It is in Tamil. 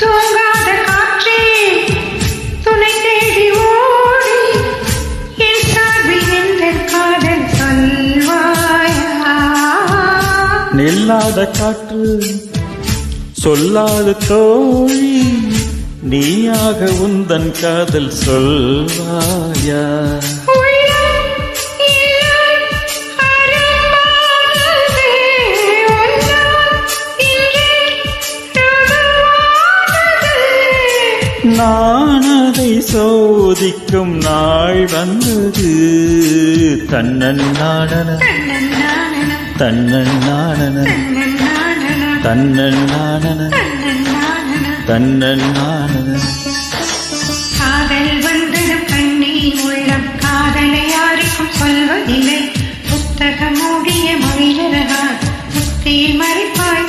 தூங்காத காற்றே துணை தேடி ஓடி என் சார்பில் எந்த காதல் சொல்வாயா. நில்லாத காற்று சொல்லாத தோழி நீயாக உந்தன் காதல் சொல்வாயா. நான் அதை சோதிக்கும் நாள் வந்தது. தன்னன் நாடன தன்னன் நாடன தன்னன் நாடன தன்னன் நாடன. காதல் வந்தது கண்ணின் உள்ளம் காதலை யாருக்கும் சொல்வதில்லை. புத்தகம் மூடிய மனிதர்கள் புத்தி மறைப்பாய்